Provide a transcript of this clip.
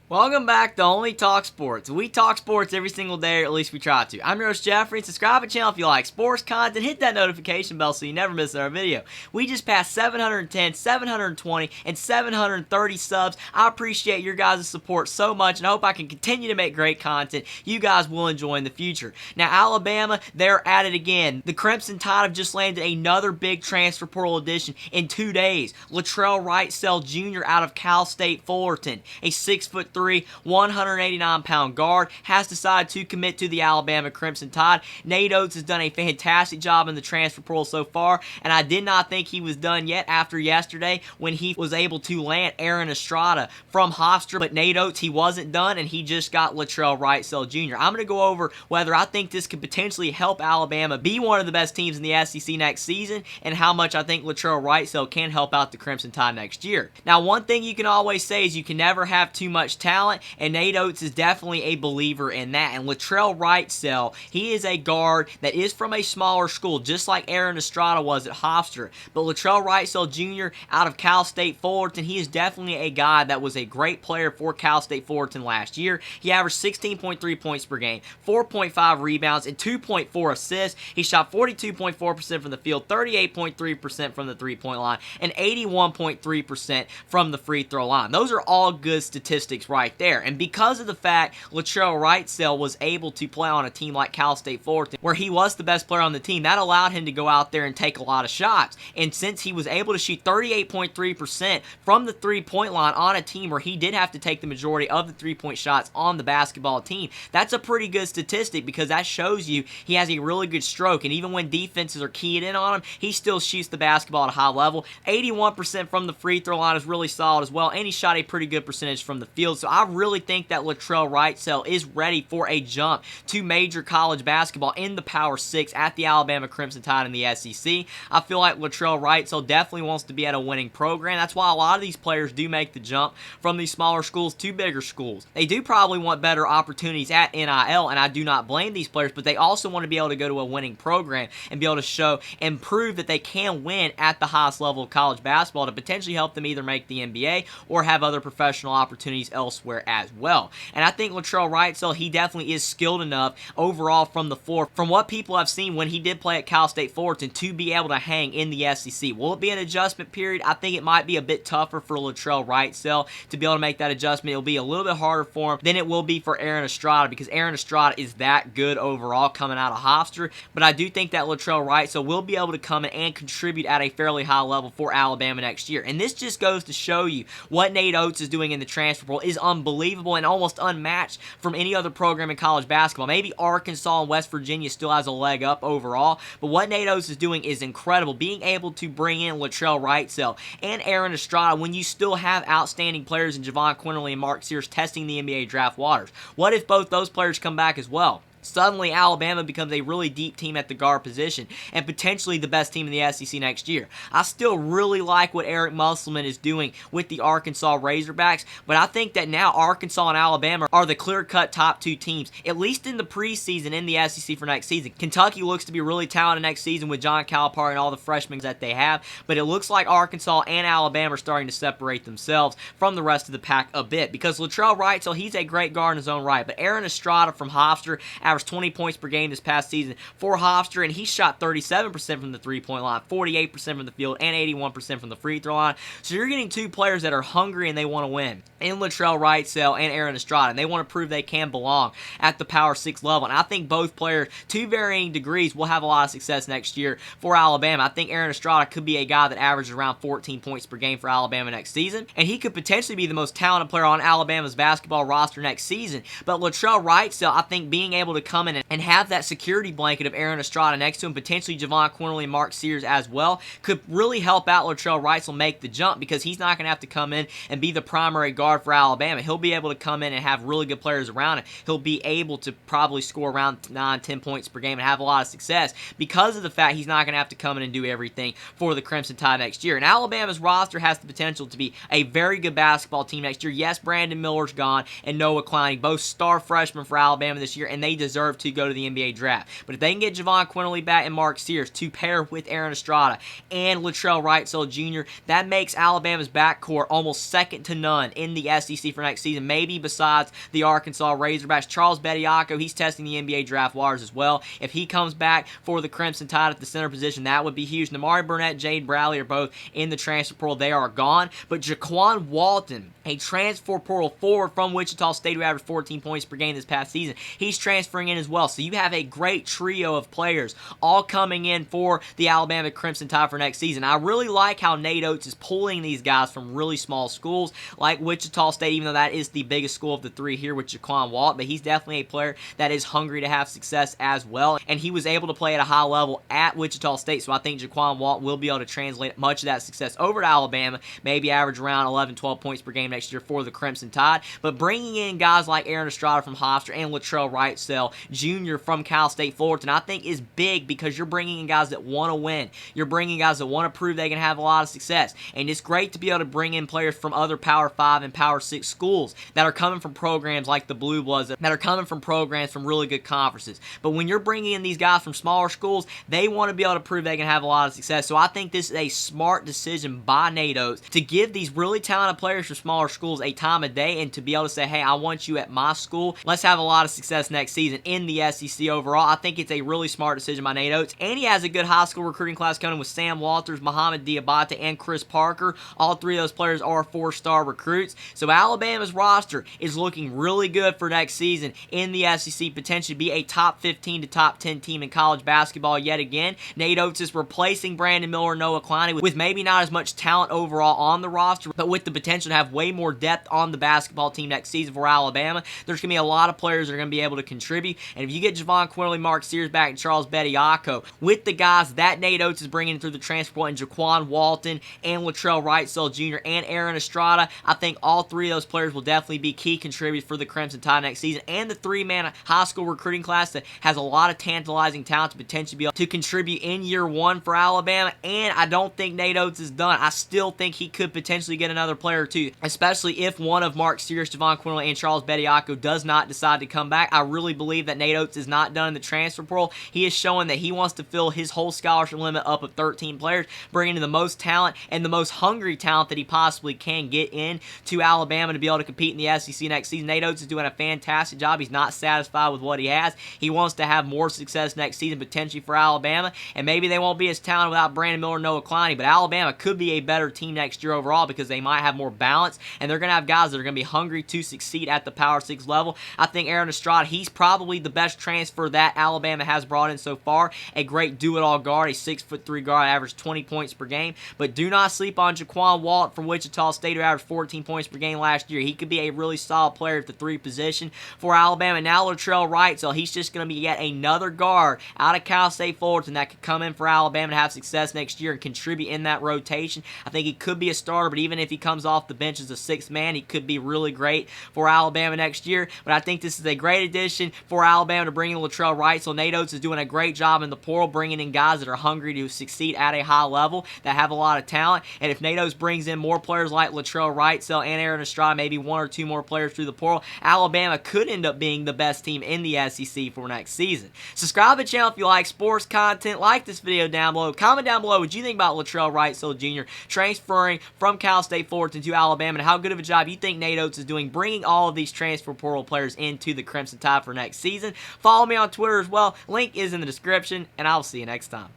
Welcome back to Only Talk Sports. We talk sports every single day, or at least we try to. I'm your host, Jeffrey, and subscribe to the channel if you like sports content. Hit that notification bell so you never miss our video. We just passed 710, 720, and 730 subs. I appreciate your guys' support so much, and I hope I can continue to make great content you guys will enjoy in the future. Now, Alabama, they're at it again. The Crimson Tide have just landed another big transfer portal addition in 2 days. Latrell Wrightsell Jr. out of Cal State Fullerton, a 6'3", 189-pound guard, has decided to commit to the Alabama Crimson Tide. Nate Oats has done a fantastic job in the transfer portal so far, and I did not think he was done yet after yesterday when he was able to land Aaron Estrada from Hofstra, but Nate Oats, he wasn't done, and he just got Latrell Wrightsell Jr. I'm going to go over whether I think this could potentially help Alabama be one of the best teams in the SEC next season, and how much I think Latrell Wrightsell can help out the Crimson Tide next year. Now, one thing you can always say is you can never have too much talent, and Nate Oats is definitely a believer in that. And Latrell Wrightsell, he is a guard that is from a smaller school, just like Aaron Estrada was at Hofstra. But Latrell Wrightsell Jr. out of Cal State Fullerton, he is definitely a guy that was a great player for Cal State Fullerton last year. He averaged 16.3 points per game, 4.5 rebounds, and 2.4 assists. He shot 42.4% from the field, 38.3% from the three-point line, and 81.3% from the free throw line. Those are all good statistics right there. And because of the fact Latrell Wrightsell was able to play on a team like Cal State Fullerton, where he was the best player on the team, that allowed him to go out there and take a lot of shots. And since he was able to shoot 38.3% from the three-point line on a team where he did have to take the majority of the three-point shots on the basketball team, that's a pretty good statistic, because that shows you he has a really good stroke. And even when defenses are keyed in on him, he still shoots the basketball at a high level. 81% from the free throw line is really solid as well, and he shot a pretty good percentage from the field. So I really think that Latrell Wrightsell is ready for a jump to major college basketball in the Power 6 at the Alabama Crimson Tide in the SEC. I feel like Latrell Wrightsell definitely wants to be at a winning program. That's why a lot of these players do make the jump from these smaller schools to bigger schools. They do probably want better opportunities at NIL, and I do not blame these players, but they also want to be able to go to a winning program and be able to show and prove that they can win at the highest level of college basketball to potentially help them either make the NBA or have other professional opportunities elsewhere as well. And I think Latrell Wrightsell, he definitely is skilled enough overall from the floor, from what people have seen when he did play at Cal State Fullerton, to be able to hang in the SEC. Will it be an adjustment period? I think it might be a bit tougher for Latrell Wrightsell to be able to make that adjustment. It'll be a little bit harder for him than it will be for Aaron Estrada, because Aaron Estrada is that good overall coming out of Hofstra. But I do think that Latrell Wrightsell will be able to come in and contribute at a fairly high level for Alabama next year. And this just goes to show you what Nate Oats is doing in the transfer portal is unbelievable and almost unmatched from any other program in college basketball. Maybe Arkansas and West Virginia still has a leg up overall, but what Nate Oats is doing is incredible. Being able to bring in Latrell Wrightsell and Aaron Estrada when you still have outstanding players in Javon Quinterly and Mark Sears testing the NBA draft waters. What if both those players come back as well? Suddenly, Alabama becomes a really deep team at the guard position and potentially the best team in the SEC next year. I still really like what Eric Musselman is doing with the Arkansas Razorbacks, but I think that now Arkansas and Alabama are the clear-cut top two teams, at least in the preseason in the SEC for next season. Kentucky looks to be really talented next season with John Calipari and all the freshmen that they have, but it looks like Arkansas and Alabama are starting to separate themselves from the rest of the pack a bit, because Latrell Wrightsell, he's a great guard in his own right, but Aaron Estrada from Hofstra averaged 20 points per game this past season for Hofstra, and he shot 37% from the three-point line, 48% from the field, and 81% from the free throw line. So you're getting two players that are hungry and they want to win, in Latrell Wrightsell and Aaron Estrada, and they want to prove they can belong at the Power 6 level. And I think both players, to varying degrees, will have a lot of success next year for Alabama. I think Aaron Estrada could be a guy that averages around 14 points per game for Alabama next season, and he could potentially be the most talented player on Alabama's basketball roster next season. But Latrell Wrightsell, I think being able to come in and have that security blanket of Aaron Estrada next to him, potentially Javon Quinterly and Mark Sears as well, could really help out Latrell Wrightsell make the jump, because he's not going to have to come in and be the primary guard for Alabama. He'll be able to come in and have really good players around him. He'll be able to probably score around 9-10 points per game and have a lot of success because of the fact he's not going to have to come in and do everything for the Crimson Tide next year. And Alabama's roster has the potential to be a very good basketball team next year. Yes, Brandon Miller's gone and Noah Clowney, both star freshmen for Alabama this year, and they deserve to go to the NBA draft. But if they can get Javon Quinterly back and Mark Sears to pair with Aaron Estrada and Latrell Wrightsell Jr., that makes Alabama's backcourt almost second to none in the SEC for next season, maybe besides the Arkansas Razorbacks. Charles Bediako, he's testing the NBA draft waters as well. If he comes back for the Crimson Tide at the center position, that would be huge. Namari Burnett, Jade Bradley are both in the transfer portal. They are gone. But Jaquan Walton, a transfer portal forward from Wichita State who averaged 14 points per game this past season, he's transferring in as well. So you have a great trio of players all coming in for the Alabama Crimson Tide for next season. I really like how Nate Oats is pulling these guys from really small schools like Wichita State, even though that is the biggest school of the three here with Jaquan Walton. But he's definitely a player that is hungry to have success as well. And he was able to play at a high level at Wichita State. So I think Jaquan Walton will be able to translate much of that success over to Alabama, maybe average around 11, 12 points per game next year for the Crimson Tide. But bringing in guys like Aaron Estrada from Hofstra and Latrell Wrightsell Jr. from Cal State Fullerton, I think is big because you're bringing in guys that want to win. You're bringing guys that want to prove they can have a lot of success. And it's great to be able to bring in players from other Power 5 and Power 6 schools that are coming from programs like the Blue Bloods, that are coming from programs from really good conferences. But when you're bringing in these guys from smaller schools, they want to be able to prove they can have a lot of success. So I think this is a smart decision by Nate Oats to give these really talented players from smaller schools a time of day and to be able to say, hey, I want you at my school. Let's have a lot of success next season in the SEC overall. I think it's a really smart decision by Nate Oats. And he has a good high school recruiting class coming with Sam Walters, Muhammad Diabate, and Chris Parker. All three of those players are 4-star recruits. So Alabama's roster is looking really good for next season in the SEC, potentially be a top 15 to top 10 team in college basketball yet again. Nate Oats is replacing Brandon Miller and Noah Clowney with maybe not as much talent overall on the roster, but with the potential to have way more depth on the basketball team next season for Alabama. There's going to be a lot of players that are going to be able to contribute. And if you get Javon Quinterly, Mark Sears back, and Charles Bediako with the guys that Nate Oats is bringing through the transfer portal, and Jaquan Walton and Latrell Wrightsell Jr. and Aaron Estrada, I think all three of those players will definitely be key contributors for the Crimson Tide next season. And the three-man high school recruiting class that has a lot of tantalizing talent to potentially be able to contribute in year one for Alabama. And I don't think Nate Oats is done. I still think he could potentially get another player or two, especially if one of Mark Sears, Javon Quinterly, and Charles Bediako does not decide to come back. I really believe that Nate Oats is not done in the transfer portal. He is showing that he wants to fill his whole scholarship limit up of 13 players, bringing in the most talent and the most hungry talent that he possibly can get in to Alabama to be able to compete in the SEC next season. Nate Oats is doing a fantastic job. He's not satisfied with what he has. He wants to have more success next season, potentially for Alabama, and maybe they won't be as talented without Brandon Miller and Noah Clowney, but Alabama could be a better team next year overall because they might have more balance, and they're going to have guys that are going to be hungry to succeed at the Power 6 level. I think Aaron Estrada, he's probably the best transfer that Alabama has brought in so far. A great do-it-all guard, a 6'3" guard, averaged 20 points per game, but do not sleep on Jaquan Walton from Wichita State, who averaged 14 points per game last year. He could be a really solid player at the 3 position for Alabama. Now Latrell Wrightsell, he's just going to be yet another guard out of Cal State Fullerton that could come in for Alabama to have success next year and contribute in that rotation. I think he could be a starter, but even if he comes off the bench as a 6th man, he could be really great for Alabama next year. But I think this is a great addition for Alabama to bring in Latrell Wrightsell. Nate Oats is doing a great job in the portal, bringing in guys that are hungry to succeed at a high level, that have a lot of talent. And if Nate Oats brings in more players like Latrell Wrightsell and Aaron Estrada, maybe 1 or 2 more players through the portal, Alabama could end up being the best team in the SEC for next season. Subscribe to the channel if you like sports content. Like this video down below. Comment down below what you think about Latrell Wrightsell Jr. transferring from Cal State Fullerton to Alabama, and how good of a job you think Nate Oats is doing bringing all of these transfer portal players into the Crimson Tide for next season. Follow me on Twitter as well. Link is in the description, and I'll see you next time.